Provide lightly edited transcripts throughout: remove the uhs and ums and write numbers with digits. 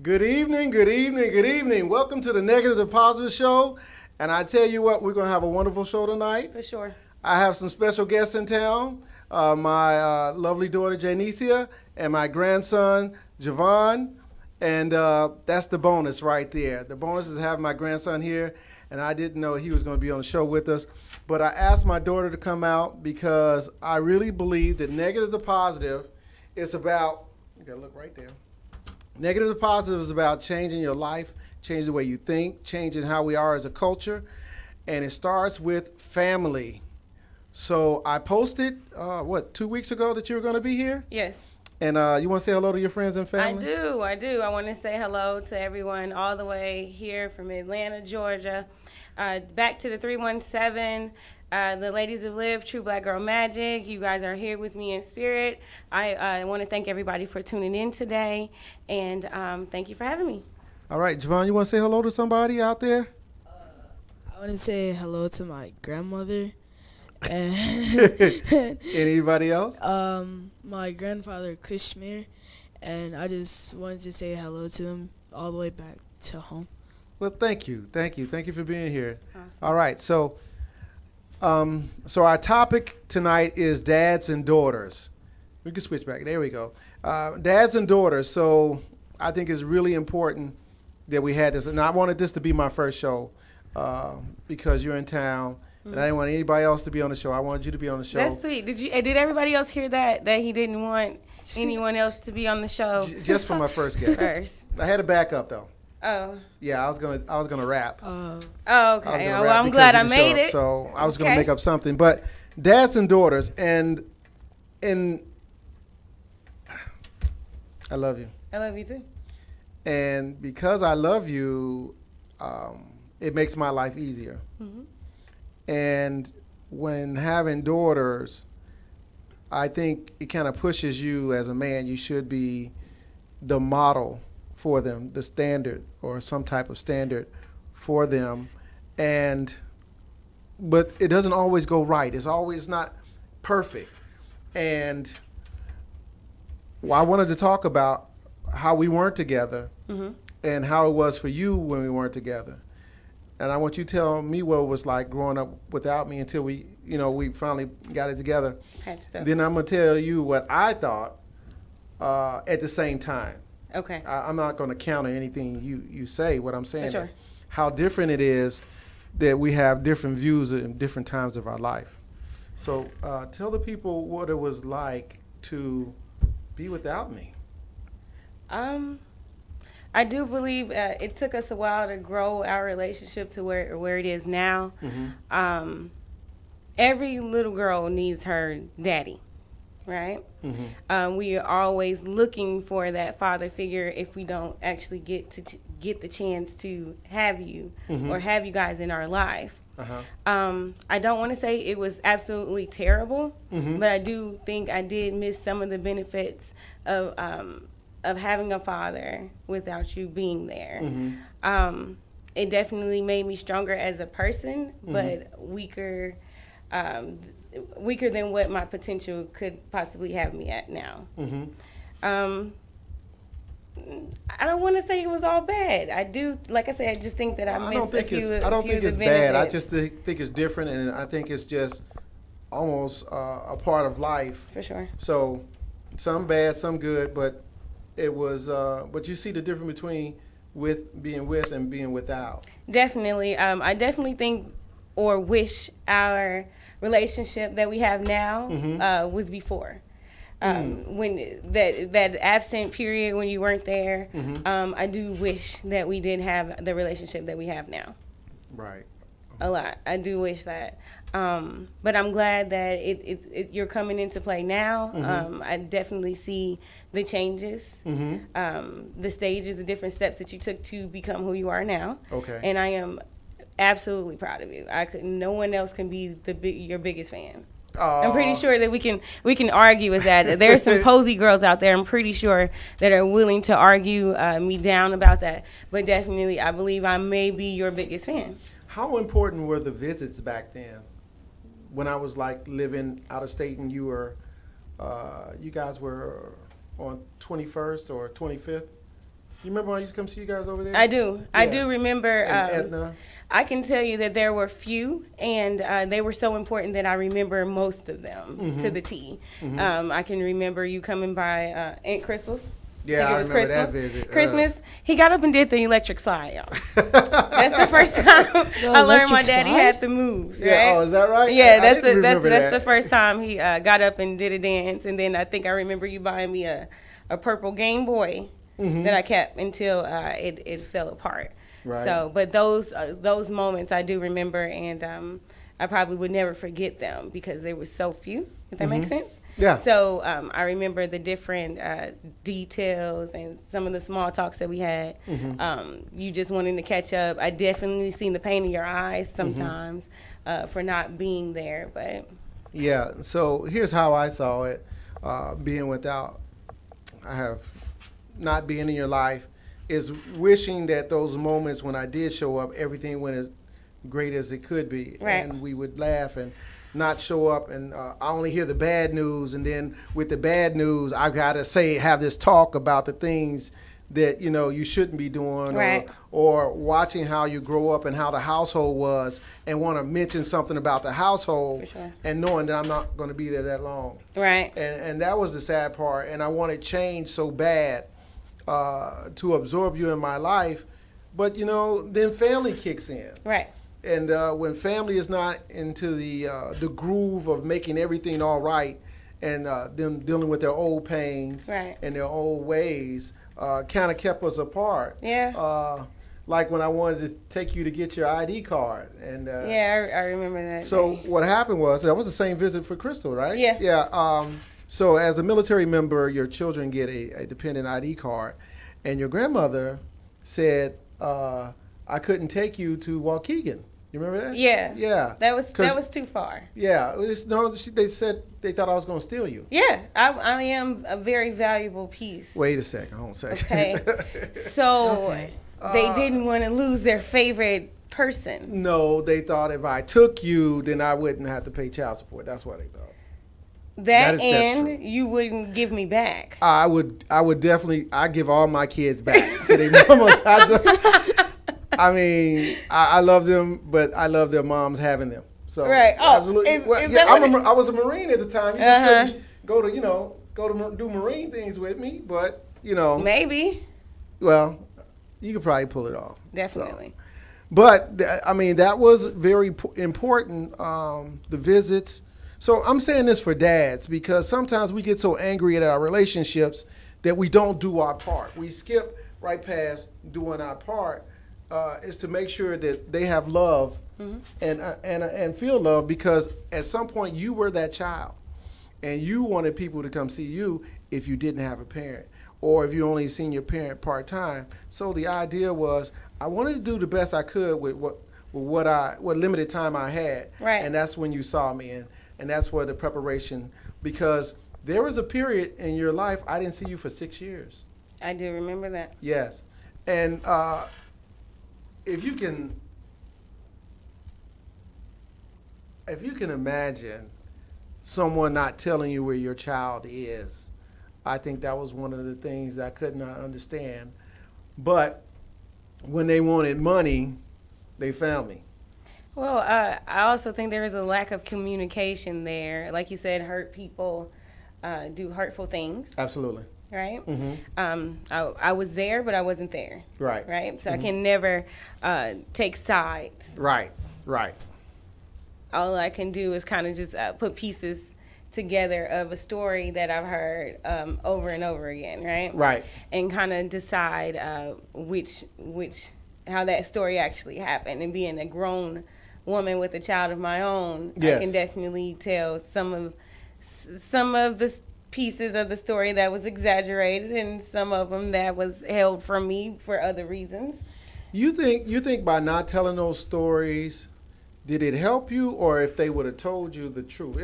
Good evening, good evening, good evening. Welcome to the Negative to Positive Show. And I tell you what, we're going to have a wonderful show tonight. For sure. I have some special guests in town. My lovely daughter, Janicia, and my grandson, Javon. And that's the bonus right there. The bonus is having my grandson here. And I didn't know he was going to be on the show with us. But I asked my daughter to come out because I really believe that Negative to Positive is about, you got to look right there. Negative to Positive is about changing your life, changing the way you think, changing how we are as a culture, and it starts with family. So I posted, 2 weeks ago that you were going to be here? Yes. And you want to say hello to your friends and family? I do. I want to say hello to everyone all the way here from Atlanta, Georgia. Back to the 317. The ladies of Live, True Black Girl Magic. You guys are here with me in spirit. I want to thank everybody for tuning in today, and thank you for having me. All right, Javon, you want to say hello to somebody out there? I want to say hello to my grandmother. And Anybody else? my grandfather, Kushmir. And I just wanted to say hello to him all the way back to home. Well, thank you. Thank you for being here. Awesome. All right, so our topic tonight is dads and daughters. We can switch back. There we go. Dads and daughters. So I think it's really important that we had this. And I wanted this to be my first show because you're in town. And I didn't want anybody else to be on the show. I wanted you to be on the show. That's sweet. Did everybody else hear that he didn't want anyone else to be on the show? Just for my first guest. First. I had a backup though. Oh. Yeah, I was gonna rap. Oh, okay. Well, I'm glad I made it. So I was Okay. gonna make up something. But dads and daughters, and I love you. I love you too. And because I love you, it makes my life easier. Mm-hmm. And when having daughters, I think it kind of pushes you as a man. You should be the model for them, the standard or some type of standard for them. But it doesn't always go right. It's always not perfect. And I wanted to talk about how we weren't together and how it was for you when we weren't together. And I want you to tell me what it was like growing up without me until we finally got it together. Patched up. Then I'm going to tell you what I thought at the same time. Okay. I'm not going to counter anything you say. What I'm saying For sure. is how different it is that we have different views in different times of our life. So tell the people what it was like to be without me. I do believe it took us a while to grow our relationship to where it is now. Mm-hmm. Every little girl needs her daddy, right? Mm-hmm. We are always looking for that father figure if we don't actually get the chance to have you or have you guys in our life. Uh-huh. I don't want to say it was absolutely terrible, Mm-hmm. but I do think I did miss some of the benefits of having a father without you being there. Mm-hmm. It definitely made me stronger as a person, but weaker than what my potential could possibly have me at now. Mm-hmm. I don't want to say it was all bad. I do, like I said, I just think that I missed a few. I don't few think of it's the bad. I benefits. just think it's different, and I think it's just almost a part of life. For sure. So some bad, some good, but it was. But you see the difference between being with and being without. Definitely. I definitely think or wish our relationship that we have now was before. When that absent period when you weren't there, I do wish that we did have the relationship that we have now. Right. A lot. I do wish that. But I'm glad that you're coming into play now. I definitely see the changes, the stages, the different steps that you took to become who you are now. Okay. And I am absolutely proud of you. No one else can be your biggest fan. I'm pretty sure that we can argue with that. There's some posy girls out there, I'm pretty sure, that are willing to argue me down about that. But definitely, I believe I may be your biggest fan. How important were the visits back then? When I was like living out of state and you guys were on 21st or 25th? You remember when I used to come see you guys over there? I do. I Yeah. do remember. And Edna. I can tell you that there were few, and they were so important that I remember most of them to the T. I can remember you coming by Aunt Crystal's. Yeah, think it I was remember that Christmas. visit. Christmas, he got up and did the electric slide, y'all. That's the first time I learned my electric daddy slide? had the moves. Right? Yeah, oh, is that right? Yeah, I didn't remember that's that. the first time he got up and did a dance, and then I think I remember you buying me a purple Game Boy that I kept until it fell apart. Right. So, but those moments I do remember, and I probably would never forget them because there were so few. If that makes sense. Yeah. So I remember the different details and some of the small talks that we had. You just wanting to catch up. I definitely seen the pain in your eyes sometimes for not being there, but Yeah, so here's how I saw it, being without, not being in your life, is wishing that those moments when I did show up, everything went as great as it could be. Right. And we would laugh and not show up, and I only hear the bad news, and then with the bad news, I gotta have this talk about the things that you shouldn't be doing, Right. or watching how you grow up and how the household was, and want to mention something about the household, For sure. and knowing that I'm not going to be there that long. right. And that was the sad part, and I wanted change so bad to absorb you in my life, but then family kicks in. Right. And when family is not into the groove of making everything all right, and them dealing with their old pains Right. and their old ways, kind of kept us apart. Yeah. Like when I wanted to take you to get your ID card, and Yeah, I remember that. so day. what happened was that was the same visit for Crystal, right? Yeah. Yeah. So as a military member, your children get a dependent ID card, and your grandmother said, "I couldn't take you to Waukegan." You remember that? Yeah. Yeah. That Cause- was too far. Yeah. They said they thought I was going to steal you. Yeah, I am a very valuable piece. Wait a second. Hold on a second. Okay. So Okay. they didn't want to lose their favorite person. No, they thought if I took you, then I wouldn't have to pay child support. That's what they thought. That's true. you wouldn't give me back. I would definitely. I give all my kids back to their mamas. I mean, I love them, but I love their moms having them. So Right. Oh, absolutely. is Well, that yeah, what I was a Marine at the time. You just couldn't go to do Marine things with me, but Maybe. well, you could probably pull it off. So. Definitely. But I mean, that was very important. The visits. So I'm saying this for dads because sometimes we get so angry at our relationships that we don't do our part. We skip right past doing our part. Is to make sure that they have love and feel love, because at some point you were that child, and you wanted people to come see you if you didn't have a parent, or if you only seen your parent part time. So the idea was I wanted to do the best I could with what limited time I had, Right. and that's when you saw me, and that's where the preparation, because there was a period in your life I didn't see you for 6 years. I do remember that. Yes, and if you can imagine someone not telling you where your child is, I think that was one of the things I could not understand. But when they wanted money, they found me. Well, I also think there is a lack of communication there. Like you said, hurt people do hurtful things, Absolutely. right? I was there, but I wasn't there. Right. Right? So I can never take sides. Right. Right. All I can do is kind of just put pieces together of a story that I've heard over and over again, right? Right. And kind of decide how that story actually happened. And being a grown woman with a child of my own, Yes. I can definitely tell some of the pieces of the story that was exaggerated, and some of them that was held from me for other reasons. You think by not telling those stories, did it help you, or if they would have told you the truth?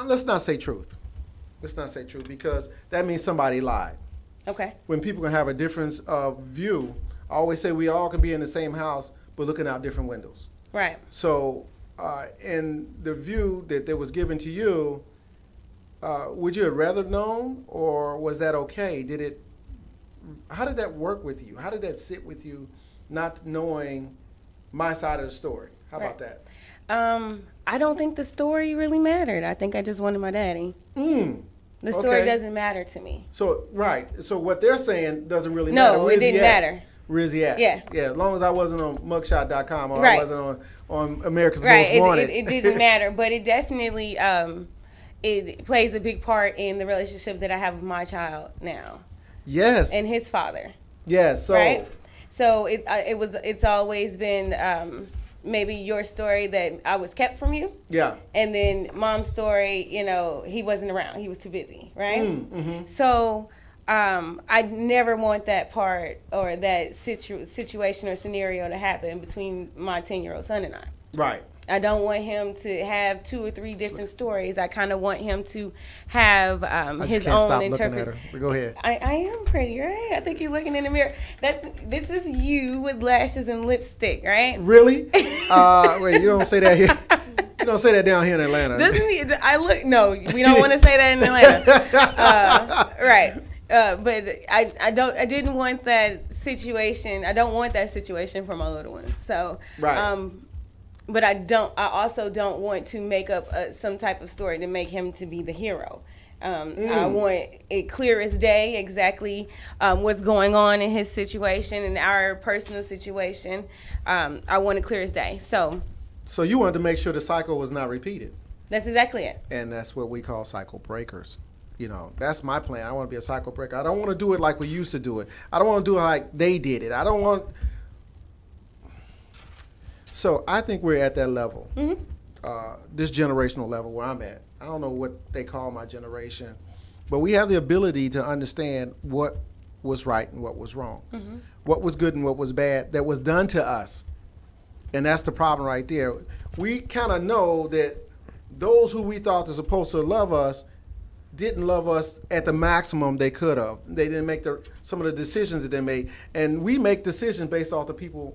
Let's not say truth. Let's not say truth, because that means somebody lied. Okay. When people can have a difference of view, I always say we all can be in the same house, but looking out different windows. Right. So, in the view that was given to you, would you have rather known, or was that okay? Did work with you? How did that sit with you, not knowing my side of the story? How about that? I don't think the story really mattered. I think I just wanted my daddy. The story doesn't matter to me. So, right. So what they're saying doesn't really matter. No, it didn't matter. Where's he at? Yeah. Yeah, as long as I wasn't on mugshot.com or Right. I wasn't on America's Right. Most Wanted. It didn't matter, but it definitely it plays a big part in the relationship that I have with my child now Yes. and his father. Yes. So, Right? So it's always been maybe your story that I was kept from you. yeah. And then mom's story, you know, he wasn't around. He was too busy, right? Mm-hmm. So I never want that part or that situation or scenario to happen between my 10-year-old son and I. Right. I don't want him to have 2 or 3 different stories. I kind of want him to have I just his can't own stop looking at her. interpretation. But go ahead. I am pretty, right? I think you're looking in the mirror. This is you with lashes and lipstick, right? Really? Wait, you don't say that here. You don't say that down here in Atlanta. Doesn't he? I look. No, we don't want to say that in Atlanta, right? But I didn't want that situation. I don't want that situation for my little one. So, Right. But I also don't want to make up some type of story to make him to be the hero. I want it clear as day exactly what's going on in his situation and our personal situation. I want it clear as day. So you wanted to make sure the cycle was not repeated. that's exactly it. And that's what we call cycle breakers. You know, that's my plan. I want to be a cycle breaker. I don't want to do it like we used to do it. I don't want to do it like they did it. I don't want. So I think we're at that level, this generational level where I'm at. I don't know what they call my generation, but we have the ability to understand what was right and what was wrong, what was good and what was bad that was done to us. And that's the problem right there. We kind of know that those who we thought were supposed to love us didn't love us at the maximum they could have. They didn't make some of the decisions that they made. And we make decisions based off the people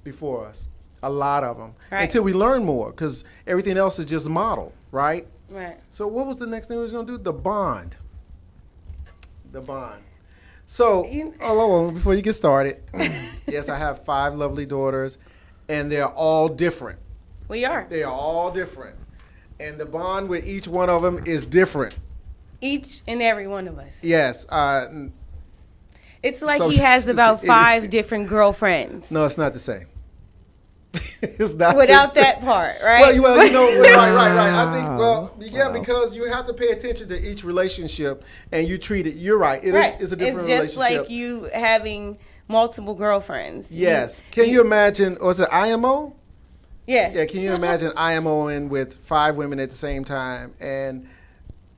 before us, a lot of them, Right. until we learn more, because everything else is just modeled, right? Right. So what was the next thing we was going to do? The bond. The bond. So, hold on, before you get started, yes, I have 5 lovely daughters, and they're all different. We are. They are all different. And the bond with each one of them is different. Each and every one of us. Yes. It's like So- he has about 5 different girlfriends. No, it's not the same. It's not Without the same. that part, right? Well, you know, right. I think, yeah, because you have to pay attention to each relationship, and you treat it. You're right. It's a different relationship. It's just like you having multiple girlfriends. Yes. Can you imagine? Was it IMO? Yeah. Yeah. Can you imagine IMOing with 5 women at the same time? And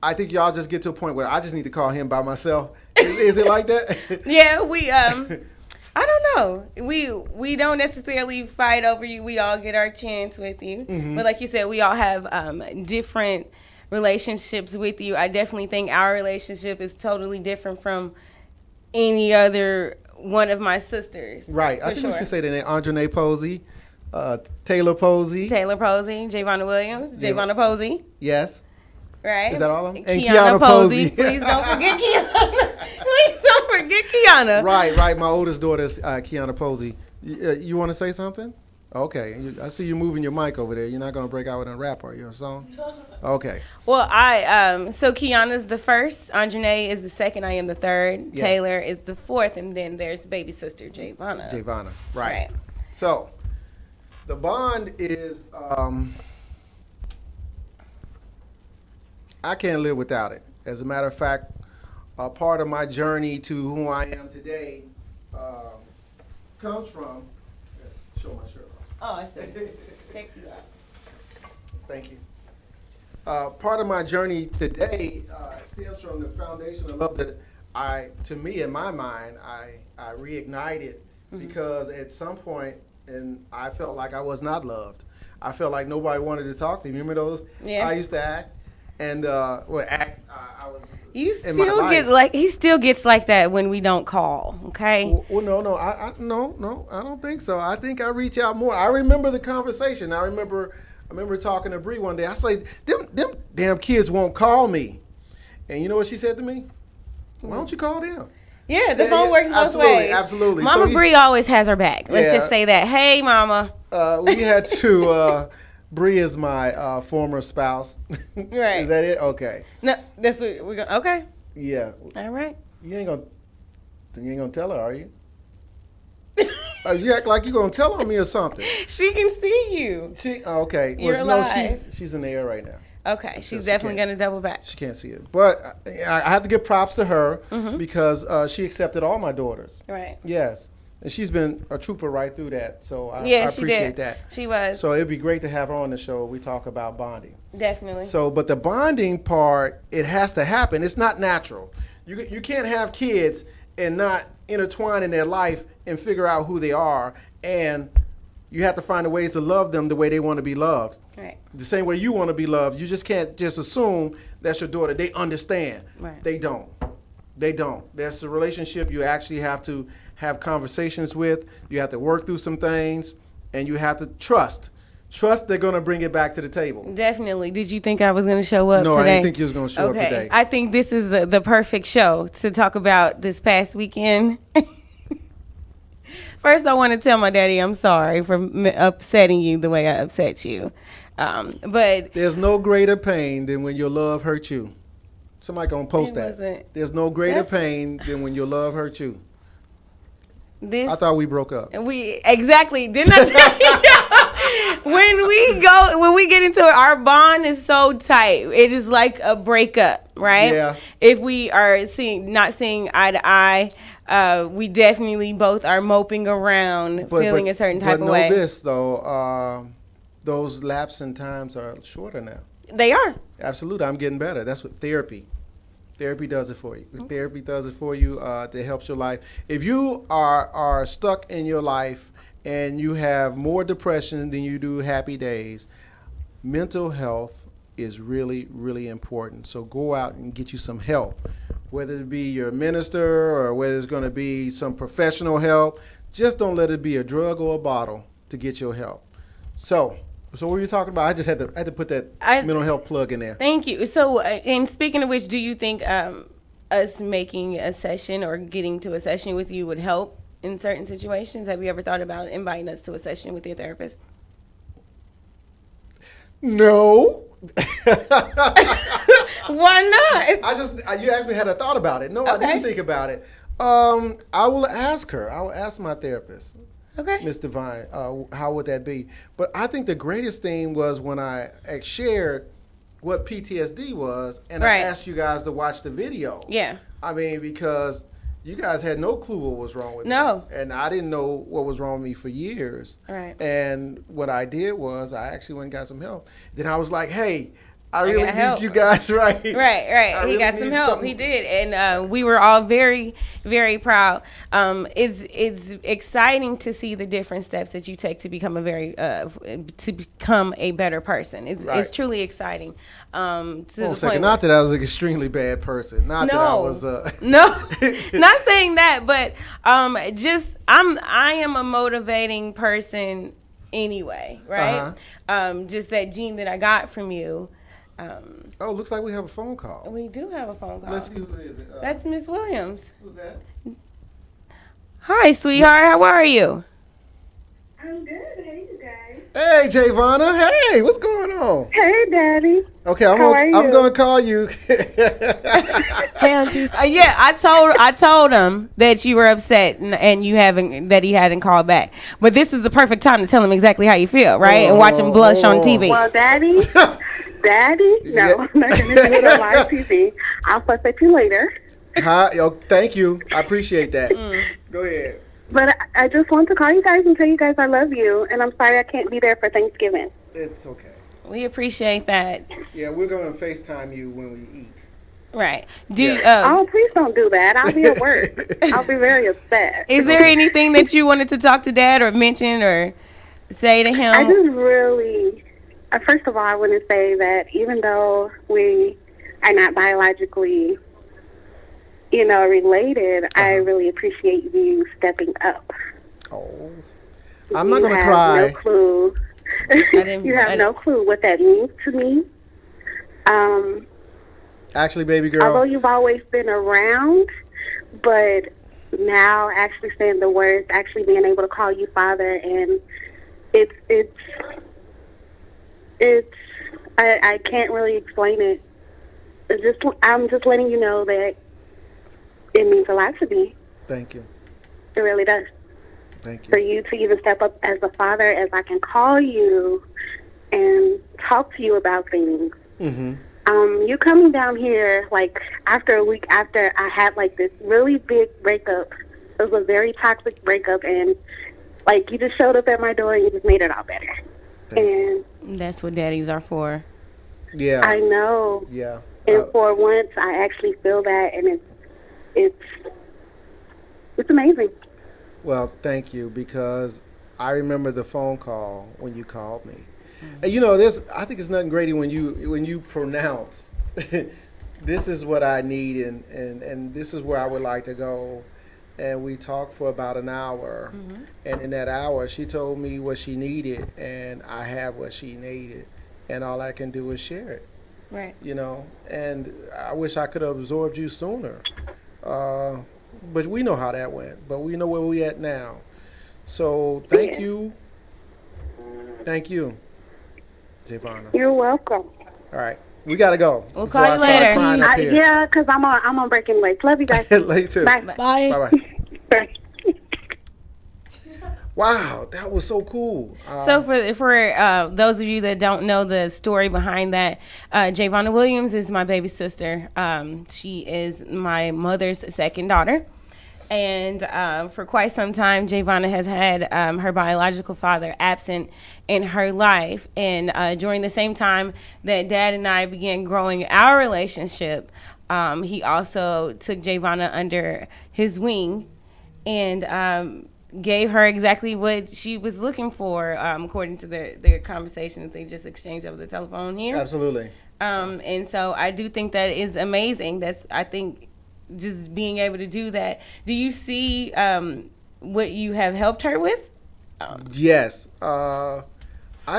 I think y'all just get to a point where I just need to call him by myself. Is it like that? Yeah, we I don't know. We don't necessarily fight over you. We all get our chance with you. But like you said, we all have different relationships with you. I definitely think our relationship is totally different from any other one of my sisters. Right. I for think sure. we should say the name. Andre Posey, Taylor Posey. Taylor Posey, Javonna Williams, Javonna Posey. Yes. Right? Is that all of them? And And Kiana Kiana Posey. Posey. Please don't forget Kiana. Please don't forget Kiana. Right. My oldest daughter is Kiana Posey. You want to say something? Okay. I see you moving your mic over there. You're not going to break out with a rap, are you? A song? Okay. Well, so Kiana's the first, Andre is the second, I am the third, Yes. Taylor is the fourth, and then there's baby sister Javonna. Javonna. Right. Right. So, the bond is, I can't live without it. As a matter of fact, a part of my journey to who I am today comes from, show my shirt off. Oh, I see. Check you out. Thank you. Part of my journey today stems from the foundation of love that to me, in my mind, I reignited because at some point, and I felt like I was not loved. I felt like nobody wanted to talk to me. Remember those? Yeah. I used to act, and I was. You in my still get life. he still gets like that when we don't call, okay? Well, no, I don't think so. I think I reach out more. I remember the conversation. I remember talking to Bree one day. I said, them damn kids won't call me. And you know what she said to me? Why don't you call them? Yeah, the phone works both ways. Absolutely. Mama Bree always has her back. Let's just say that. Hey, Mama. We had to. Bree is my former spouse. Right. Is that it? Okay. No, that's what we're gonna. Okay. Yeah. All right. You ain't gonna tell her, are you? You act like you're gonna tell on me or something. She can see you. Okay. You're alive. She's in the air right now. Okay, she's definitely gonna double back. She can't see it, but I have to give props to her because she accepted all my daughters. Right. Yes, and she's been a trooper right through that. So I she appreciate did. that. She was. So it'd be great to have her on the show. We talk about bonding. Definitely. So, but the bonding part, it has to happen. It's not natural. You can't have kids and not intertwine in their life and figure out who they are, and you have to find the ways to love them the way they want to be loved. Right. The same way you want to be loved. You just can't just assume that's your daughter. They understand. Right. They don't. They don't. That's a relationship you actually have to have conversations with. You have to work through some things, and you have to trust. Trust they're going to bring it back to the table. Definitely. Did you think I was going to show up No, today? I didn't think you was going to show up today. I think this is the perfect show to talk about this past weekend. First, I want to tell my daddy I'm sorry for upsetting you the way I upset you. But there's no greater pain than when your love hurts you. Somebody gonna post that. There's no greater pain than when your love hurts you. I thought we broke up. Exactly. Didn't I tell you? When we get into it, our bond is so tight. It is like a breakup, right? Yeah. If we are not seeing eye to eye, we definitely both are moping around, feeling a certain type of way. But know this though, those lapses in times are shorter now. They are. Absolutely, I'm getting better. That's what therapy does it for you. Therapy does it for you. That helps your life. If you are stuck in your life and you have more depression than you do happy days, mental health is really, really important. So go out and get you some help, whether it be your minister or whether it's going to be some professional help. Just don't let it be a drug or a bottle to get your help. So what were you talking about? I just had to put that mental health plug in there. Thank you. So, and speaking of which, do you think us making a session or getting to a session with you would help in certain situations? Have you ever thought about inviting us to a session with your therapist? No. Why not? You asked me had I thought about it. No, okay. I didn't think about it. I will ask her. I will ask my therapist. Okay. Ms. Divine, how would that be? But I think the greatest thing was when I shared what PTSD was, and I asked you guys to watch the video. Yeah. I mean, because you guys had no clue what was wrong with me. And I didn't know what was wrong with me for years. Right. And what I did was I actually went and got some help. Then I was like, hey, I really need you guys, right? Right. He got some help. He did, and we were all very, very proud. It's exciting to see the different steps that you take to become a better person. It's truly exciting. Not that I was an extremely bad person. Not that I was. No, not saying that, but I am a motivating person anyway, right? Just that gene that I got from you. Looks like we have a phone call. We do have a phone call. Let's see who is it. That's Miss Williams. Who's that? Hi, sweetheart. How are you? I'm good. Hey, you guys. Hey, Javonna. Hey, what's going on? Hey, Daddy. Okay, I'm gonna call you. Hey, Auntie. Yeah, I told him that you were upset and that he hadn't called back. But this is the perfect time to tell him exactly how you feel, right? And watch him blush on TV. Well, Daddy, no, I'm not gonna do it on live TV. I'll fuss at you later. Hi, thank you. I appreciate that. Go ahead. But I just want to call you guys and tell you guys I love you, and I'm sorry I can't be there for Thanksgiving. It's okay. We appreciate that. Yeah, we're going to FaceTime you when we eat. Right. Oh, please don't do that. I'll be at work. I'll be very upset. Is there anything that you wanted to talk to Dad or mention or say to him? I just really, first of all, I want to say that even though we are not biologically, related, I really appreciate you stepping up. Oh, I'm not going to cry. No clue. You have no clue what that means to me. Actually, baby girl. Although you've always been around, but now actually saying the words, actually being able to call you Father, and it's I can't really explain it. I'm just letting you know that it means a lot to me. Thank you. It really does. Thank For you. you to even step up as a father, as I can call you and talk to you about things. Mm-hmm. You coming down here like after a week after I had like this really big breakup. It was a very toxic breakup, and like you just showed up at my door and you just made it all better. Thank And That's what daddies are for. Yeah. I know. Yeah. And for once, I actually feel that, and it's amazing. Well, thank you, because I remember the phone call when you called me. And you know, I think it's nothing greater when you pronounce this is what I need and this is where I would like to go. And we talked for about an hour. And in that hour, she told me what she needed, and I have what she needed. And all I can do is share it. Right. You know, and I wish I could have absorbed you sooner. But we know how that went. But we know where we at now. So thank you. Thank you, Javonna. You're welcome. All right. We got to go. We'll before call I you start later. crying up here. Yeah, because I'm on breaking legs. Love you guys. Later. Bye. Bye. Bye-bye. Bye. Wow, that was so cool. So for those of you that don't know the story behind that, Javonna Williams is my baby sister. She is my mother's second daughter. And for quite some time, Javonna has had her biological father absent in her life. And during the same time that Dad and I began growing our relationship, he also took Javonna under his wing and gave her exactly what she was looking for, according to the conversation that they just exchanged over the telephone here. Absolutely. And so I do think that is amazing. I think just being able to do that. Do you see what you have helped her with? Yes. I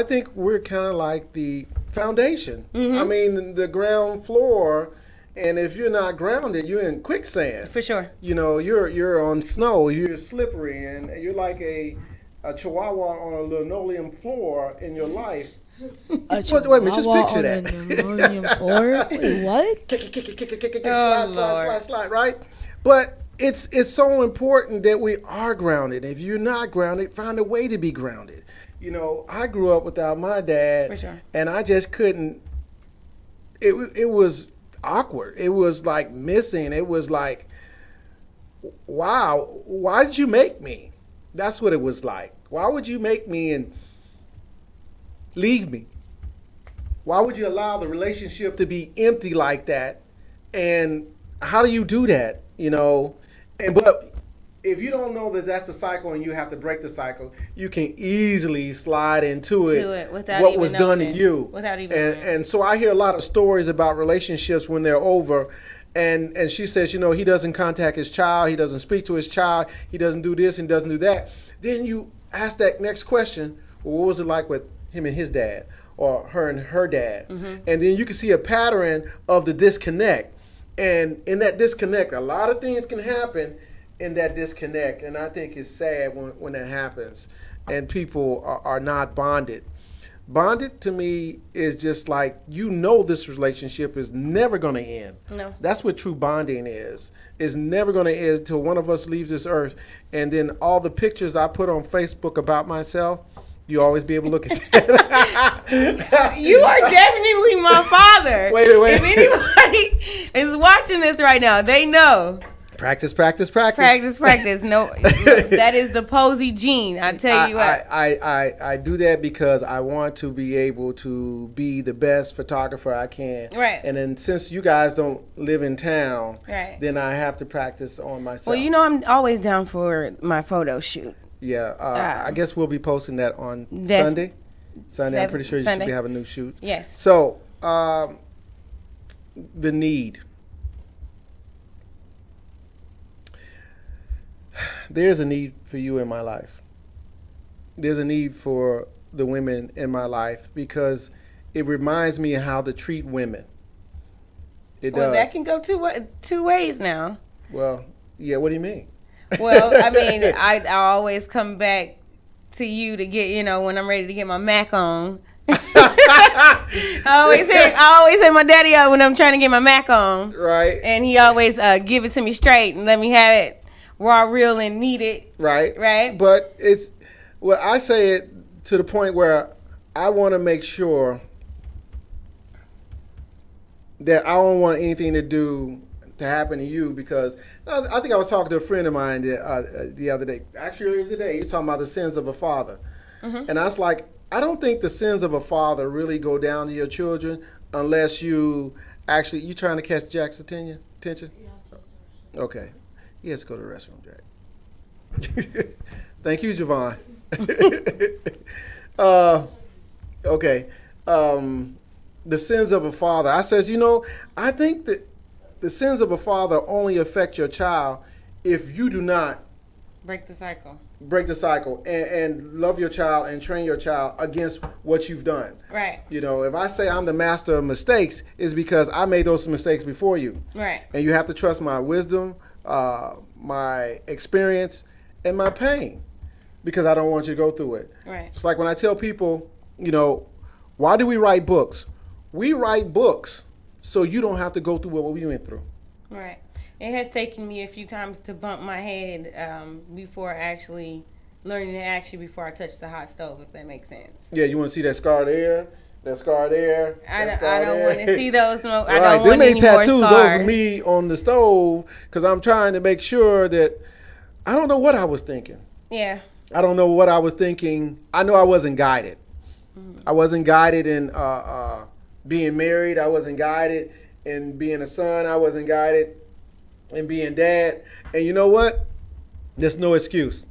think we're kind of like the foundation. I mean, the ground floor. And if you're not grounded, you're in quicksand. For sure. You know, you're on snow, you're slippery, and you're like a chihuahua on a linoleum floor in your life. Wait a minute, just picture that. Wait, what? Kick, slide, right? But it's so important that we are grounded. If you're not grounded, find a way to be grounded. You know, I grew up without my dad, For sure. and I just couldn't. It was awkward. It was like missing. It was like, wow, why did you make me? That's what it was like. Why would you make me and leave me? Why would you allow the relationship to be empty like that? And how do you do that? You know, but if you don't know that that's a cycle and you have to break the cycle, you can easily slide into it without what even was done to knowing it. you. Without even knowing it. And so I hear a lot of stories about relationships when they're over. And she says, you know, he doesn't contact his child. He doesn't speak to his child. He doesn't do this and doesn't do that. Then you ask that next question, well, what was it like with him and his dad or her and her dad? And then you can see a pattern of the disconnect. And in that disconnect, a lot of things can happen in that disconnect. And I think it's sad when that happens and people are not bonded. Bonded to me is just like, you know, this relationship is never going to end. No. That's what true bonding is. It's never going to end until one of us leaves this earth. And then all the pictures I put on Facebook about myself, you always be able to look at that. You are definitely my father. Wait. If anybody is watching this right now, they know. Practice. Practice. No, that is the Posey gene. I tell you what. I do that because I want to be able to be the best photographer I can. Right. And then since you guys don't live in town, Right. then I have to practice on myself. Well, you know, I'm always down for my photo shoot. Yeah. I guess we'll be posting that on Def- Sunday. I'm pretty sure you Sunday. should have a new shoot. Yes. So, the need. There's a need for you in my life. There's a need for the women in my life because it reminds me of how to treat women. It Well, does. that can go two ways now. Well, yeah, what do you mean? Well, I mean, I always come back to you to get, when I'm ready to get my Mac on. I always hit my daddy up when I'm trying to get my Mac on. Right. And he always give it to me straight and let me have it raw, real, and needed. Right. Right. But I say it to the point where I want to make sure that I don't want anything to happen to you, because I think I was talking to a friend of mine the other day. Actually, earlier today, he was talking about the sins of a father. Mm-hmm. And I was like, I don't think the sins of a father really go down to your children unless you trying to catch Jack's attention? Okay. He has to go to the restroom, Jack. Thank you, Javon. Okay. The sins of a father. I says, I think that the sins of a father only affect your child if you do not break the cycle and love your child and train your child against what you've done. Right. If I say I'm the master of mistakes, it's because I made those mistakes before you. Right. And you have to trust my wisdom, my experience, and my pain, because I don't want you to go through it. Right. It's like when I tell people, why do we write books? We write books so you don't have to go through what we went through. Right. It has taken me a few times to bump my head before actually learning to action before I touch the hot stove, if that makes sense. Yeah, you want to see that scar there? That scar there? I don't want to see those. No, right. I don't want any tattoos, more scars. Those are me on the stove, because I'm trying to make sure that I don't know what I was thinking. Yeah. I don't know what I was thinking. I know I wasn't guided. Mm-hmm. I wasn't guided in being married. I wasn't guided in being a son. I wasn't guided in being dad. And you know what? There's no excuse.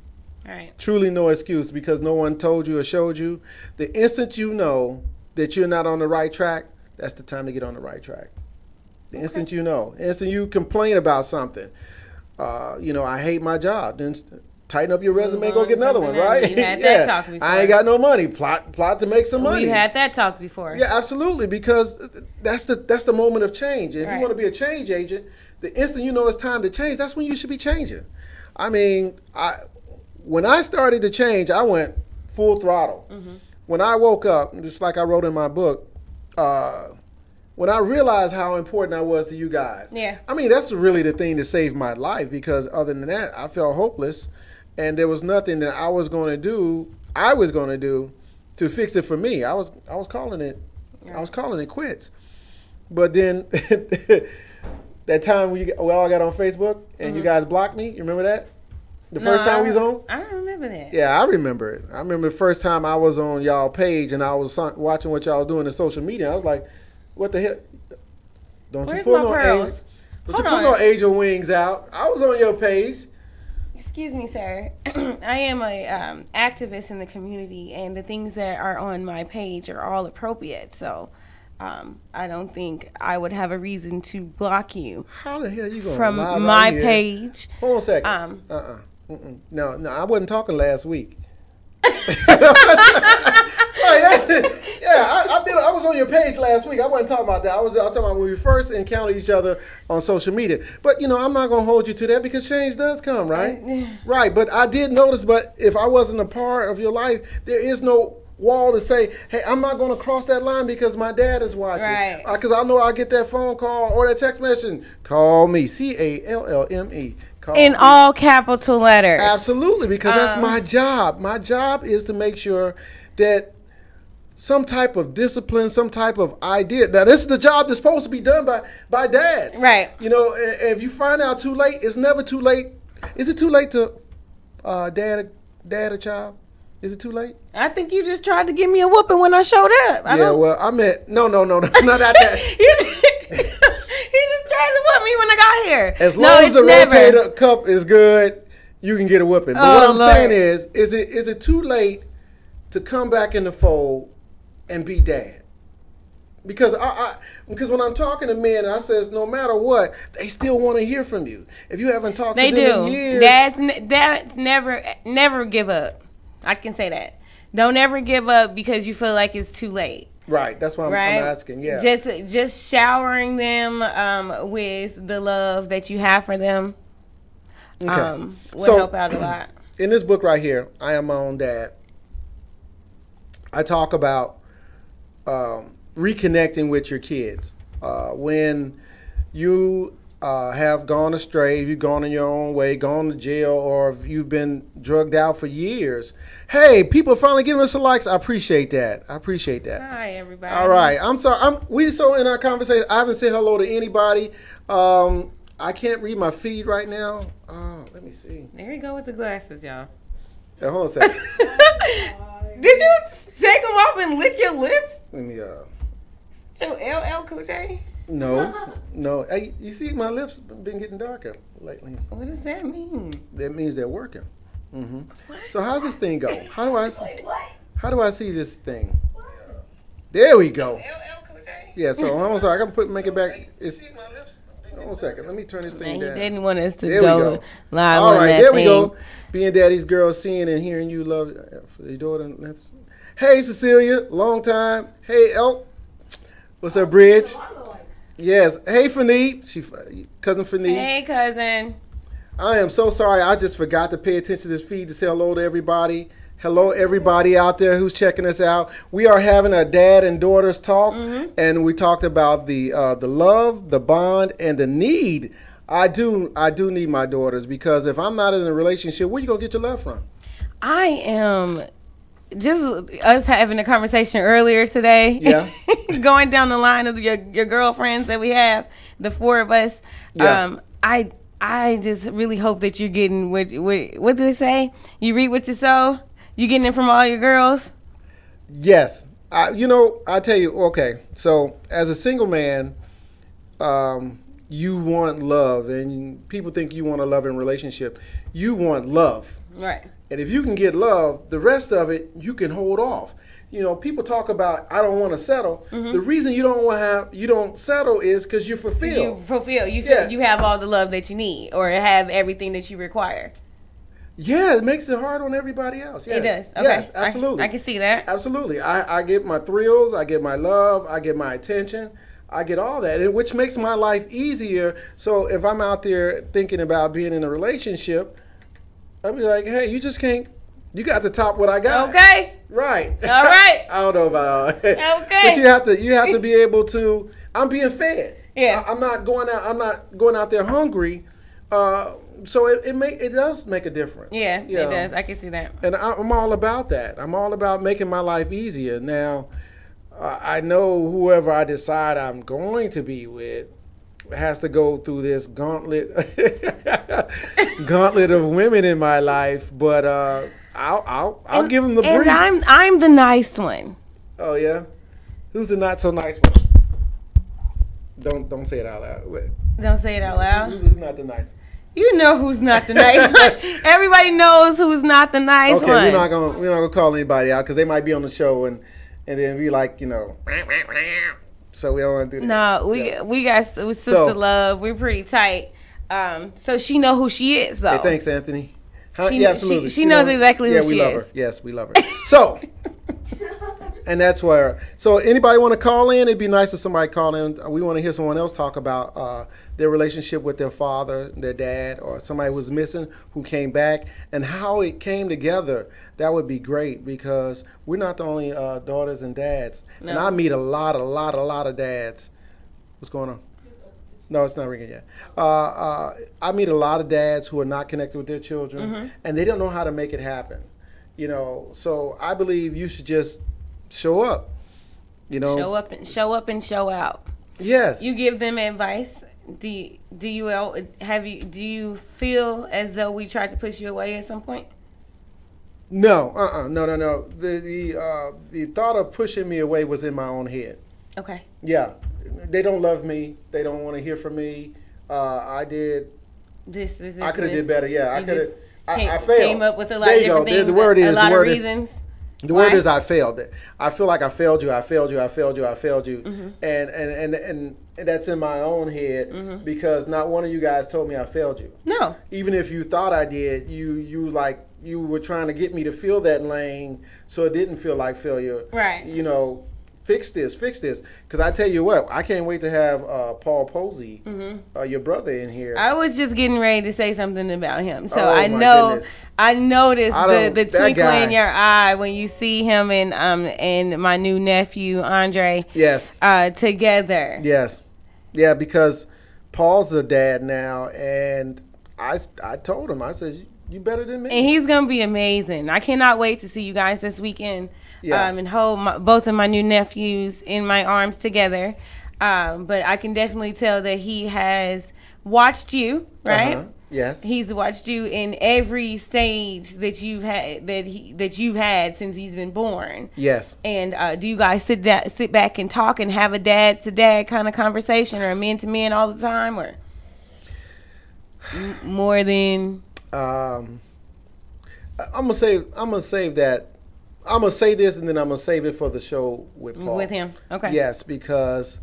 Right. Truly no excuse, because no one told you or showed you. The instant you know that you're not on the right track, that's the time to get on the right track. The instant you know. The instant you complain about something. I hate my job. Then tighten up your resume, go get another one, right? We had that talk before. I ain't got no money. Plot to make some money. We had that talk before. Yeah, absolutely, because that's the moment of change. If right. you want to be a change agent, the instant you know it's time to change, that's when you should be changing. I mean, when I started to change, I went full throttle. Mm-hmm. When I woke up, just like I wrote in my book, when I realized how important I was to you guys. Yeah. I mean, that's really the thing that saved my life, because other than that, I felt hopeless, and there was nothing that I was going to do to fix it for me. I was calling it Right. I was calling it quits. But then that time we all got on Facebook and mm-hmm. you guys blocked me, you remember that? The first time we was on? I don't remember that. Yeah, I remember it. I remember the first time I was on y'all page and I was watching what y'all was doing in social media. I was like, what the hell? Where's my pearls? Don't you pull no angel wings out. I was on your page. Excuse me, sir. I am a activist in the community, and the things that are on my page are all appropriate. So I don't think I would have a reason to block you. How the hell you going from lie my right page? Hold on a second. No, I wasn't talking last week. I was on your page last week. I wasn't talking about that. I was talking about when we first encountered each other on social media. But, I'm not going to hold you to that, because change does come, right? Right. But I did notice, but if I wasn't a part of your life, there is no wall to say, hey, I'm not going to cross that line because my dad is watching. Right. Because I know I'll get that phone call or that text message. Call me. CALLME. In all capital letters. Absolutely, because that's my job. My job is to make sure that some type of discipline, some type of idea. Now, this is the job that's supposed to be done by dads. Right. If you find out too late, it's never too late. Is it too late to dad a child? Is it too late? I think you just tried to give me a whooping when I showed up. I meant no, not that. He just tried to whip me when I got here. As long as the rotator cup is good, you can get a whipping. But what I'm saying is it too late to come back in the fold and be dad? Because because when I'm talking to men, I says no matter what, they still want to hear from you. If you haven't talked to them in years, dads never give up. I can say that. Don't ever give up because you feel like it's too late. Right, that's why I'm asking. Yeah, just showering them with the love that you have for them. would help out a lot. In this book right here, I Am My Own Dad, I talk about reconnecting with your kids. When you have gone astray, you've gone in your own way, gone to jail, or if you've been drugged out for years. Hey, people are finally giving us some likes. I appreciate that. Hi, everybody. All right. I'm sorry. We so in our conversation, I haven't said hello to anybody. I can't read my feed right now. Let me see. There you go with the glasses, y'all. Hold on a second. Did you take them off and lick your lips? Let me. Your LL Cool J? No. Hey, you see, my lips been getting darker lately. What does that mean? That means they're working. So how's this thing go? How do I see this thing? There we go. LL Cool J? Yeah. So hold on, so I can make it back. Hold on a second. Let me turn this thing down. He didn't want us to There we go go. live All on right, that there thing. we go. Being daddy's girl, seeing and hearing you love your daughter. Hey, Cecilia, long time. Hey, Elk. What's up, Bridge? Yes. Hey, Fanny. Cousin Fanny. Hey, cousin. I am so sorry. I just forgot to pay attention to this feed to say hello to everybody. Hello, everybody out there who's checking us out. We are having a dad and daughters talk, and we talked about the love, the bond, and the need. I do need my daughters, because if I'm not in a relationship, where you gonna get your love from? I am just us having a conversation earlier today. Yeah. Going down the line of your girlfriends that we have, the four of us. Yeah. I just really hope that you're getting what do they say? You reap what you sow. You getting it from all your girls? Yes. I tell you, okay, so as a single man, you want love, and people think you want a loving relationship. You want love. Right. And if you can get love, the rest of it, you can hold off. People talk about, I don't want to settle. The reason you don't settle is because you fulfill. You feel you have all the love that you need, or have everything that you require. Yeah, it makes it hard on everybody else. Yes. It does. Okay. Yes, absolutely. I can see that. Absolutely. I get my thrills, I get my love, I get my attention, I get all that, which makes my life easier. So if I'm out there thinking about being in a relationship, I'll be like, hey, you just can't, you got to top what I got. Okay. Right. All right. I don't know about all that. Okay. But you have to be able to, I'm being fed. Yeah. I'm not going out there hungry. So it does make a difference. Yeah, it does. I can see that. And I'm all about that. I'm all about making my life easier. Now, I know whoever I decide I'm going to be with has to go through this gauntlet of women in my life, but I'll give them the brief. And I'm the nice one. Oh yeah, who's the not so nice one? Don't say it out loud. Don't say it out loud. Who's not the nice one? You know who's not the nice one. Everybody knows who's not the nice one. Okay, we're not gonna call anybody out, because they might be on the show and then be like, so we don't want to do that. No, we got sister love. We're pretty tight. So she know who she is, though. Hey, thanks, Anthony. Absolutely. She knows exactly who she is. Yeah, we love her. Yes, we love her. So, and that's where. So, anybody want to call in? It'd be nice if somebody call in. We want to hear someone else talk about their relationship with their father, their dad, or somebody who was missing who came back, and how it came together. That would be great, because we're not the only daughters and dads. No. And I meet a lot of dads. What's going on? No, it's not ringing yet. I meet a lot of dads who are not connected with their children, and they don't know how to make it happen. So I believe you should just show up. Show up and show out. Yes. You give them advice. Do you feel as though we tried to push you away at some point? No. No. The thought of pushing me away was in my own head. Okay. Yeah. They don't love me. They don't want to hear from me. I did. This. I could have did better. Yeah, I could have. I failed. Came up with a lot of different things. The word is. A lot of reasons. The word is I failed. I feel like I failed you. And that's in my own head, because not one of you guys told me I failed you. No. Even if you thought I did, you were trying to get me to fill that lane, so it didn't feel like failure. Right. fix this, because I tell you what, I can't wait to have Paul Posey, your brother, in here. I was just getting ready to say something about him, so Oh, I my know goodness. I noticed the that twinkle guy. in your eye when you see him and my new nephew Andre Yes, together. yes, yeah, because Paul's a dad now, and I told him, I said, you better than me. And he's gonna be amazing. I cannot wait to see you guys this weekend. Yeah. And hold both of my new nephews in my arms together. But I can definitely tell that he has watched you, right? Uh-huh. Yes. He's watched you in every stage that you've had that you've had since he's been born. Yes. And do you guys sit back and talk and have a dad to dad kind of conversation, or men to men all the time, or more than? I'm gonna save that. I'm gonna say this, and then I'm gonna save it for the show with Paul. With him, okay. Yes, because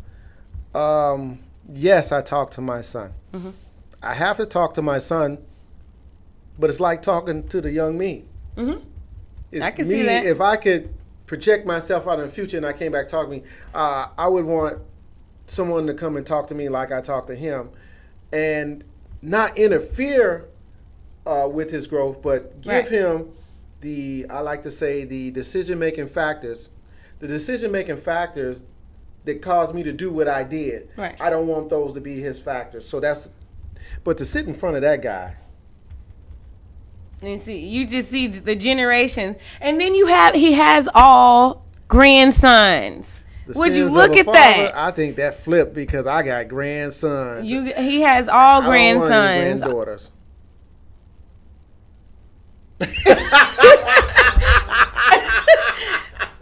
yes, I talk to my son. Mm-hmm. I have to talk to my son, but it's like talking to the young me. Mm-hmm. It's I can me. see that. If I could project myself out in the future and I came back to talk to me, I would want someone to come and talk to me like I talk to him, and not interfere with his growth, but give Right. him I like to say, the decision-making factors. The decision-making factors that caused me to do what I did. Right. I don't want those to be his factors. So but to sit in front of that guy. And see, you just see the generations, and then he has all grandsons. The Would you sins look of a at father, that? I think that flipped because I got grandsons. He has all I don't want any grandsons. granddaughters.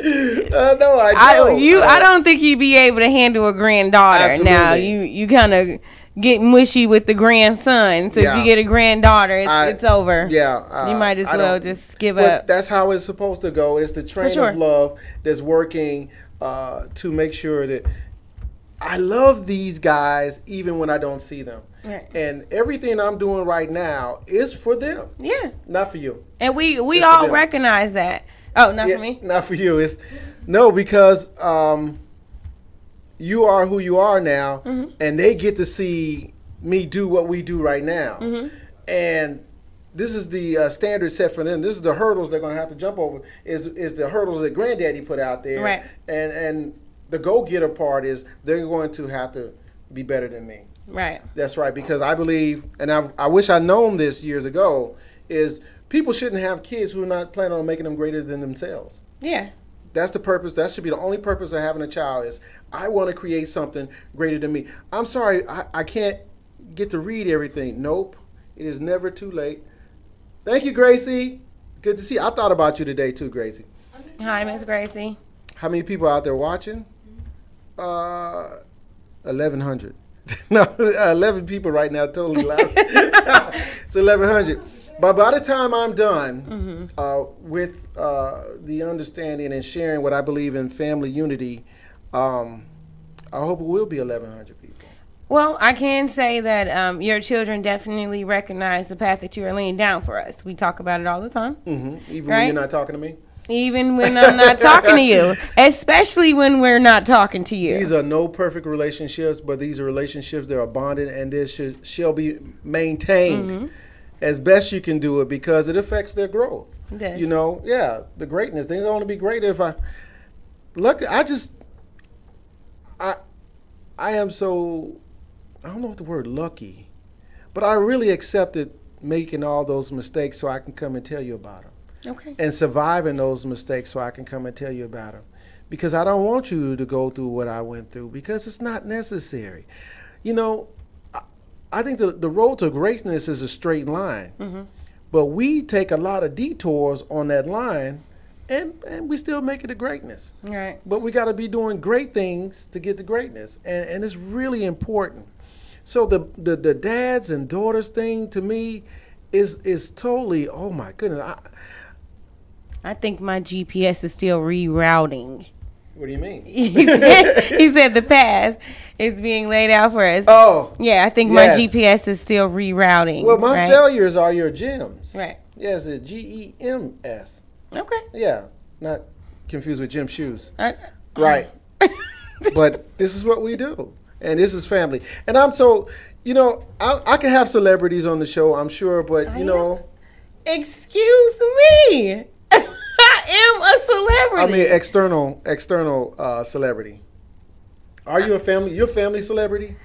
No, I don't. I don't think you'd be able to handle a granddaughter. Absolutely. Now you kind of get mushy with the grandson. So if Yeah. you get a granddaughter, it's over. Yeah, You might as I well don't- just give but up. That's how it's supposed to go. It's the train sure. of love that's working to make sure that I love these guys even when I don't see them. Right. And everything I'm doing right now is for them, Yeah, not for you. and we It's for all them. recognize that. Oh, not Yeah, for me. Not for you. It's no, because you are who you are now, Mm-hmm. and they get to see me do what we do right now. Mm-hmm. And this is the standard set for them. This is the hurdles they're going to have to jump over. Is the hurdles that Granddaddy put out there. Right. And the go-getter part is they're going to have to be better than me. Right. That's right, because I believe, and I wish I'd known this years ago, is people shouldn't have kids who are not planning on making them greater than themselves. Yeah. That's the purpose. That should be the only purpose of having a child is I want to create something greater than me. I'm sorry, I can't get to read everything. Nope. It is never too late. Thank you, Gracie. Good to see you. I thought about you today too, Gracie. Hi, Miss Gracie. How many people out there watching? 1,100. No, 11 people right now, totally loud. It's 1,100. But by the time I'm done with the understanding and sharing what I believe in family unity, I hope it will be 1,100 people. Well, I can say that your children definitely recognize the path that you are laying down for us. We talk about it all the time. Even when Right? you're not talking to me? Even when I'm not talking to you, especially when we're not talking to you. These are no perfect relationships, but these are relationships that are bonded and they shall be maintained as best you can do it because it affects their growth. It does. You know, yeah, the greatness. They're going to be great if I am so, I don't know what the word lucky, but I really accepted making all those mistakes so I can come and tell you about them. Okay. And surviving those mistakes so I can come and tell you about them. Because I don't want you to go through what I went through because it's not necessary. You know, I think the road to greatness is a straight line. But we take a lot of detours on that line and we still make it to greatness. Right. But we got to be doing great things to get to greatness. And it's really important. So the dads and daughters thing to me is totally, oh my goodness. I think my GPS is still rerouting. What do you mean? He said the path is being laid out for us. Oh. Yeah, I think yes. my GPS is still rerouting. Well, my right? failures are your gems. Right. Yes, it's GEMS. Okay. Yeah, not confused with gym shoes. I- Right. But this is what we do, and this is family. And I'm so, I can have celebrities on the show, I'm sure, but Excuse me. I am a celebrity. I mean, external celebrity. Are you a family? You're a family celebrity?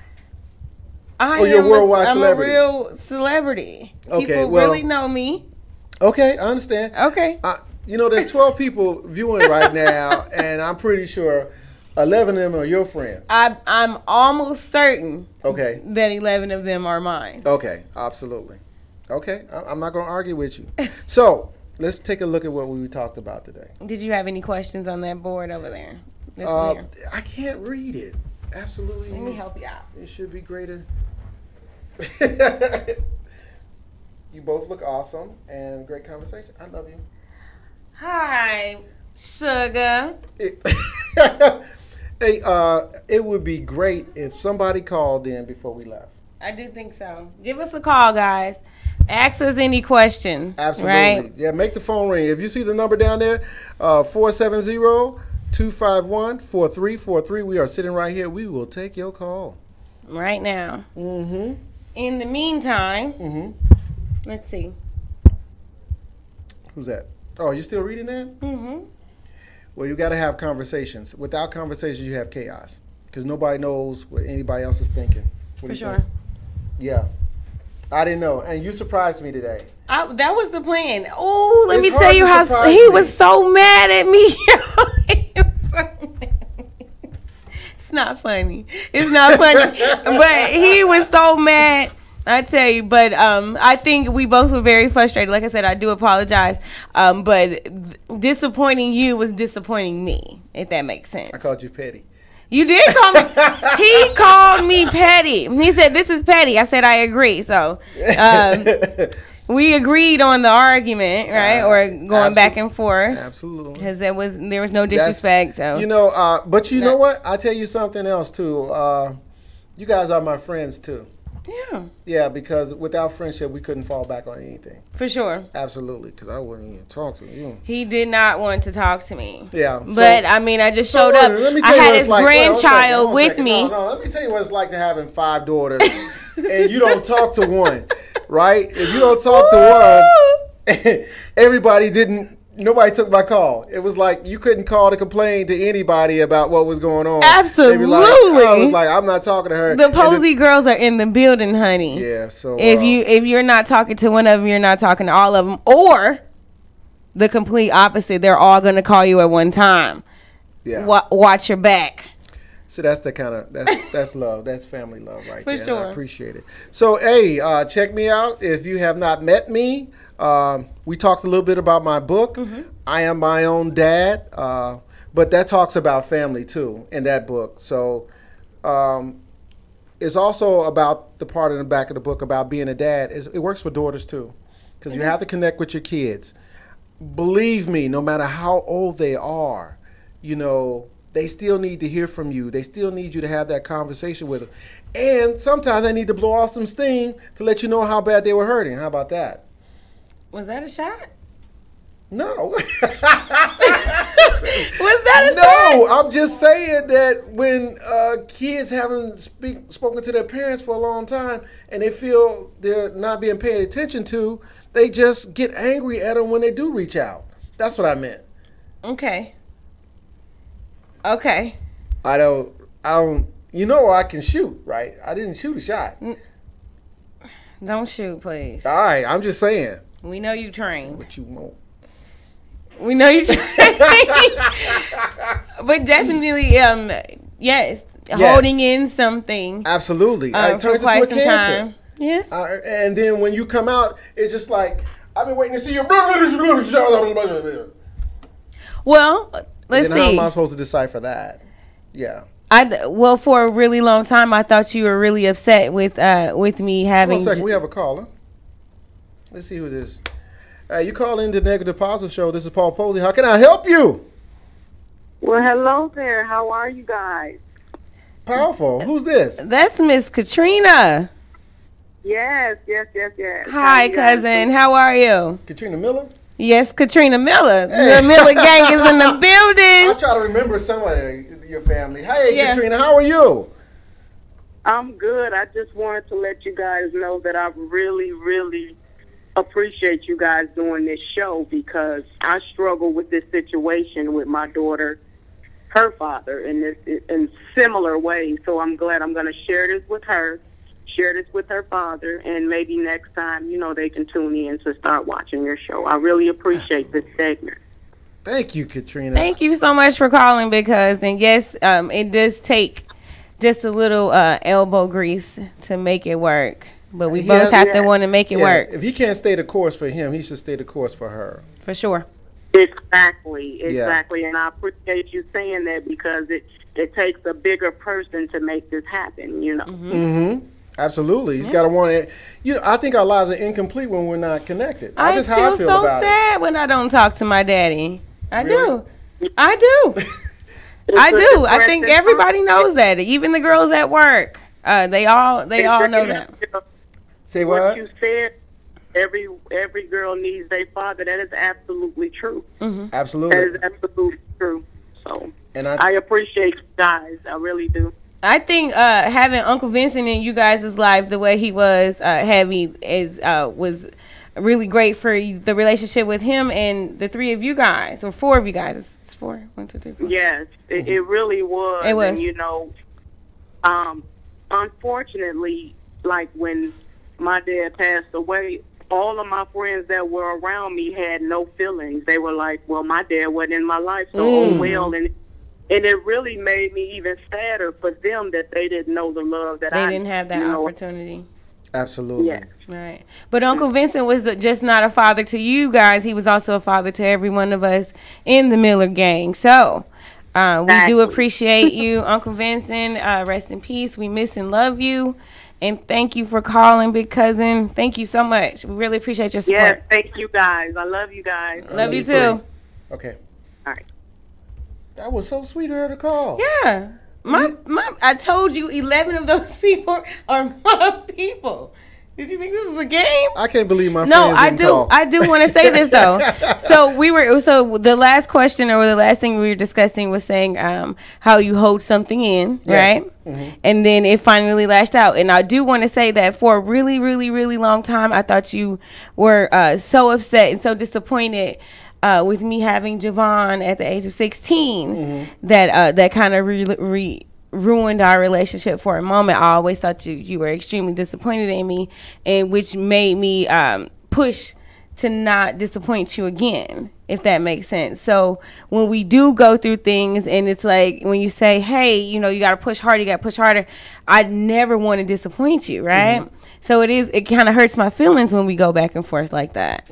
Or you're a worldwide celebrity? I'm a real celebrity. Okay, People really know me. Okay, I understand. Okay. There's 12 people viewing right now, and I'm pretty sure 11 of them are your friends. I'm almost certain Okay. that 11 of them are mine. Okay, absolutely. Okay, I'm not going to argue with you. So let's take a look at what we talked about today. Did you have any questions on that board over there? I can't read it. Absolutely. Let me help you out. It should be greater. You both look awesome and great conversation. I love you. Hi, sugar. Hey, it would be great if somebody called in before we left. I do think so. Give us a call, guys. Ask us any question. Absolutely. Right? Yeah, make the phone ring. If you see the number down there, 470-251-4343. We are sitting right here. We will take your call. Right now. Mm-hmm. In the meantime, let's see. Who's that? Oh, you still reading that? Mm-hmm. Well, you got to have conversations. Without conversations, you have chaos because nobody knows what anybody else is thinking. What For do you sure. think? Yeah. I didn't know. And you surprised me today. That was the plan. Oh, let It's me hard tell to you how surprise he me. was so mad at me. He was so mad. It's not funny. It's not funny. But he was so mad. I tell you, but I think we both were very frustrated. Like I said, I do apologize. But disappointing you was disappointing me, if that makes sense. I called you petty. You did call me. He called me petty. He said, "This is petty." I said, "I agree." So we agreed on the argument, right? Or going back and forth. Absolutely. Because there was no disrespect. So But you know what? I'll tell you something else too. You guys are my friends too. yeah, Yeah, because without friendship, we couldn't fall back on anything. for sure. Absolutely, because I wouldn't even talk to you. He did not want to talk to me. Yeah. But I mean, I just So, showed up. let me I tell you had what his it's like. Wait, hold on a second, grandchild hold on a with second. me. No, let me tell you what it's like to having 5 daughters and you don't talk to one, right? If you don't talk to one, nobody took my call. It was like you couldn't call to complain to anybody about what was going on. Absolutely. I was like, I'm not talking to her. The Posey girls are in the building, honey. Yeah, so If you're not talking to one of them, you're not talking to all of them, or the complete opposite. They're all gonna call you at one time. yeah. Watch your back. So that's the kind of that's love. That's family love right For there. sure. And I appreciate it. So hey, check me out if you have not met me. We talked a little bit about my book. I Am My Own Dad, but that talks about family too in that book. So it's also about the part in the back of the book about being a dad. It works for daughters too, because you have to connect with your kids. Believe me, no matter how old they are, they still need to hear from you. They still need you to have that conversation with them. And sometimes they need to blow off some steam to let you know how bad they were hurting. How about that? Was that a shot? No. Was that a shot? No, I'm just saying that when kids haven't spoken to their parents for a long time and they feel they're not being paid attention to, they just get angry at them when they do reach out. That's what I meant. Okay. I don't, I can shoot, right? I didn't shoot a shot. Don't shoot, please. All right, I'm just saying. We know you trained. What you want. We know you trained. But definitely, yes, holding in something Absolutely. It for turns quite into a some cancer. time. Yeah. And then when you come out, it's just like, I've been waiting to see you. Well, let's Then how see. am I supposed to decipher that? Yeah. Well, for a really long time, I thought you were really upset with me Hold on having. a second. We have a caller. Let's see who this is. You call in the Negative Positive Show. This is Paul Posey. How can I help you? Well, hello there. How are you guys? Powerful. Who's this? That's Miss Katrina. Yes. Hi, cousin. How are you? Katrina Miller? Yes, Katrina Miller. Hey. The Miller gang is in the I building. try to remember some of your family. Hey, Yeah. Katrina, how are you? I'm good. I just wanted to let you guys know that I really, really appreciate you guys doing this show because I struggle with this situation with my daughter, her father, in similar ways. So I'm glad I'm going to share this with her, share this with her father, and maybe next time, they can tune in to start watching your show. I really appreciate this segment. Thank you, Katrina. Thank you so much for calling and yes, it does take just a little elbow grease to make it work. But we both have to want to make it work. If he can't stay the course for him, he should stay the course for her. For sure. Exactly. Yeah. And I appreciate you saying that because it takes a bigger person to make this happen, Mm-hmm. Absolutely. He's got to want it. I think our lives are incomplete when we're not connected. I That's how I feel so about sad when I don't talk to my daddy. I Really? do. I do. I do. I think everybody knows that. Even the girls at work. They all know that. Say What what? you said, every girl needs a father. That is absolutely true. Absolutely. That is absolutely true. So And I appreciate you guys. I really do. I think having Uncle Vincent in you guys' life the way he was was really great for the relationship with him and the three of you guys, or four of you guys. It's four. 1, 2, 3, 4. Yes, it really was. It was. And, unfortunately, like when my dad passed away, all of my friends that were around me had no feelings. They were like, well, my dad wasn't in my life, so oh well. And it really made me even sadder for them that they didn't know the love that They didn't have that opportunity. Absolutely. Yes. Right. But Uncle Vincent was just not a father to you guys. He was also a father to every one of us in the Miller gang. So we do appreciate you, Uncle Vincent. Rest in peace. We miss and love you. And thank you for calling, Big Cousin. Thank you so much. We really appreciate your support. Yes, thank you guys. I love you guys. Love you too. Okay. All right. That was so sweet of her to call. Yeah. I told you 11 of those people are my people. Did you think this is a game? I can't believe my No, friends I didn't do. call. I do want to say this though. So the last question or the last thing we were discussing was saying how you hold something in, Yes. right? Mm-hmm. And then it finally lashed out. And I do want to say that for a really, really, really long time, I thought you were so upset and so disappointed with me having Javon at the age of 16 that kind of ruined our relationship for a moment. I always thought you were extremely disappointed in me, and which made me push to not disappoint you again, if that makes sense. So when we do go through things and it's like when you say, hey, you got to push harder, you got to push harder, I never want to disappoint you, right? So it kind of hurts my feelings when we go back and forth like that,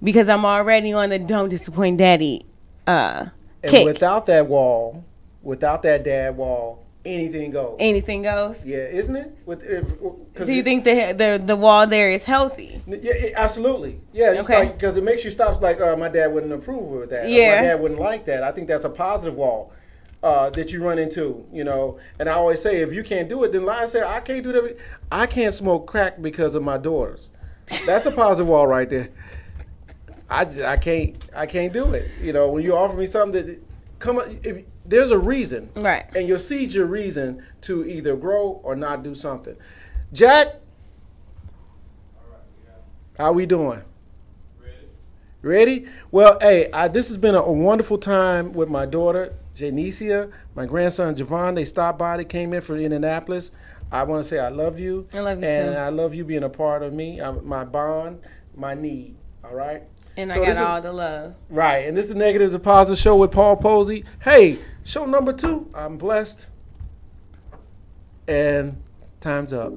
because I'm already on the don't disappoint daddy And kick. without that wall, without that dad wall, anything goes. Anything goes. Yeah, isn't it? So you think the wall there is healthy? Yeah, absolutely. Yeah, it's Okay. like because it makes you stop. It's like my dad wouldn't approve of that. Or Yeah. my dad wouldn't like that. I think that's a positive wall that you run into. And I always say, if you can't do it, then lie and say I can't do that. I can't smoke crack because of my daughters. That's a positive wall right there. I can't do it. When you offer me something that if there's a reason, Right. and you'll see your reason to either grow or not do something. Jack, how we doing? Ready? Well, hey, this has been a wonderful time with my daughter, Janicia, my grandson, Javon. They stopped by. They came in from Indianapolis. I want to say I love you. I love you and too. I love you being a part of me, my bond, my need. All right? And So I this got is- all the love. Right, and this is the Negatives and Positives show with Paul Posey. Hey, show number 2. I'm blessed. And time's up.